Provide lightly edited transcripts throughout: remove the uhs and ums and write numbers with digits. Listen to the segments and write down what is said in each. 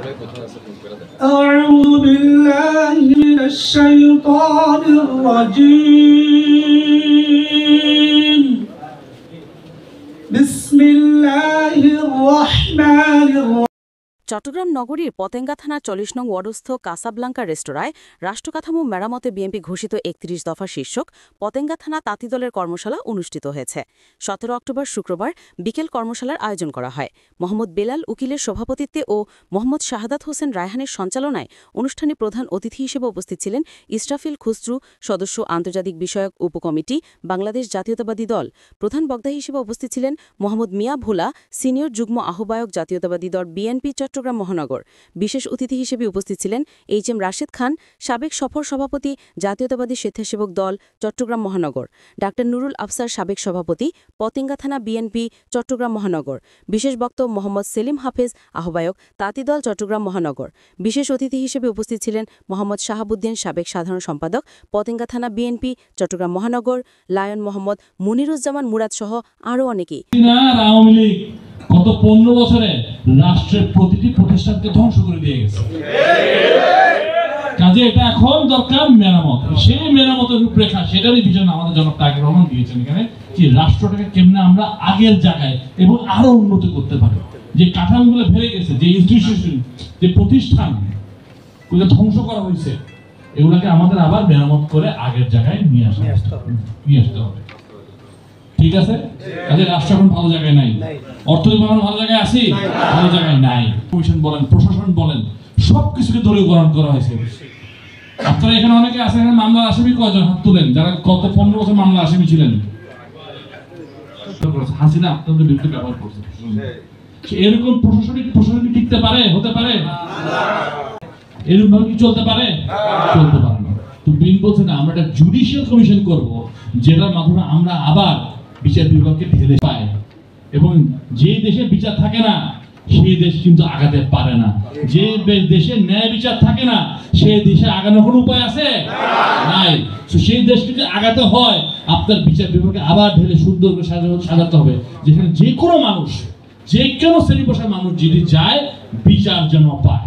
أعوذ بالله من الشيطان الرجيم بسم الله الرحمن الرحيم চট্টগ্রাম নগরীর পতেঙ্গা থানার ৪০ নং ওয়ার্ডস্থ কাসাব্লাঙ্কা রেস্তোরাঁয় রাষ্ট্রকাঠামো মেরামতে বিএনপি ঘোষিত ৩১ দফা শীর্ষক পতেঙ্গা থানা তাঁতিদলের কর্মশালা অনুষ্ঠিত হয়েছে। ১৭ অক্টোবর শুক্রবার বিকেল কর্মশালার আয়োজন করা হয়। মোহাম্মদ বেলাল উকিলের সভাপতিত্বে ও মোহাম্মদ শাহাদাত হোসেন রায়হানের সঞ্চালনায় অনুষ্ঠানে প্রধান অতিথি হিসেবে উপস্থিত ছিলেন ইসরাফিল খুসরু, সদস্য আন্তর্জাতিক বিষয়ক উপকমিটি, বাংলাদেশ জাতীয়তাবাদী দল। প্রধান বক্তা হিসেবে উপস্থিত ছিলেন মোহাম্মদ মিয়া ভোলা, সিনিয়র যুগ্ম আহ্বায়ক জাতীয়তাবাদী দল বিএনপি চট্টগ্রাম মহানগর। বিশেষ অতিথি হিসেবে উপস্থিত ছিলেন এইচ.এম. রাশেদ খান, সাবেক সফর সভাপতি জাতীয়তাবাদী স্বেচ্ছাসেবক দল চট্টগ্রাম মহানগর, ডা. নুরুল আফসার, সাবেক সভাপতি পতেঙ্গা থানা বিএনপি চট্টগ্রাম মহানগর। বিশেষ বক্তা মোহাম্মদ সেলিম হাফেজ, আহ্বায়ক তাঁতিদল চট্টগ্রাম মহানগর। বিশেষ অতিথি হিসেবে উপস্থিত ছিলেন মোহাম্মদ শাহাবুদ্দিন, সাবেক সাধারণ সম্পাদক পতেঙ্গা থানা বিএনপি চট্টগ্রাম মহানগর, লায়ন মোহাম্মদ মুনিরুজ্জামান মুরাদ সহ আরও অনেকেই। গত ১৫ বছরে রাষ্ট্রের প্রতিটি প্রতিষ্ঠানকে ধ্বংস করে দিয়ে গেছে। কাজে এটা এখন দরকার মেরামত। সেই মেরামতের রূপরেখা, সেটারই ভিশন আমাদের জনক তারেক রহমান দিয়েছেন এখানে, যে রাষ্ট্রটাকে কেমনে আমরা আগের জায়গায় এবং আরো উন্নত করতে পারি। যে কাঠামোগুলো ভেঙে গেছে, যে ইনস্টিটিউশন, যে প্রতিষ্ঠান ধ্বংস করা হয়েছে, এগুলোকে আমাদের আবার মেরামত করে আগের জায়গায় নিয়ে আসতে হবে। ঠিক আছে? কাজে রাষ্ট্র এখন ভালো জায়গায় নাই, অর্থনীতি ভালো জায়গায় আছি, ভালো জায়গায় নাই। কমিশন বলেন, প্রশাসন বলেন, সবকিছুকে দলীয়করণ করা হয়েছে। আপনারা এখানে অনেকে আছেন, এখানে মামলার আসামি কয়জন হাত তুলেন যারা গত ১৫ বছর মামলার আসামি ছিলেন? হাসিনা আপনাদের বিরুদ্ধে ব্যবহার করছে। এরকম প্রশাসনিক টিকতে পারে, হতে পারে? এরকম ভাবে কি চলতে পারে? চলতে পারে না। তো বিন বলছে না, আমরা একটা জুডিশিয়াল কমিশন করব, যেটার মাধ্যমে আমরা আবার বিচার বিভাগকে ঢেলে পাই। এবং যে দেশে বিচার থাকে না, সেই দেশ কিন্তু আগাতে পারে না। যে দেশে ন্যায় বিচার থাকে না, সেই দেশে আগানোর কোনো উপায় আছে? নাই। সেই দেশ যদি আগাতে হয়, আপনার বিচার বিভাগকে আবার ঢেলে সুন্দর করে সাজাতে হবে, যেখানে যে কোনো মানুষ, যে কোনো শ্রেণী পেশার মানুষ যদি যায়, বিচার যেন পায়।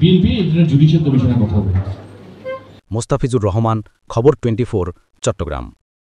বিএনপি জুডিশিয়াল কমিশনের কথা বলে। মোস্তাফিজুর রহমান, খবর 24, চট্টগ্রাম।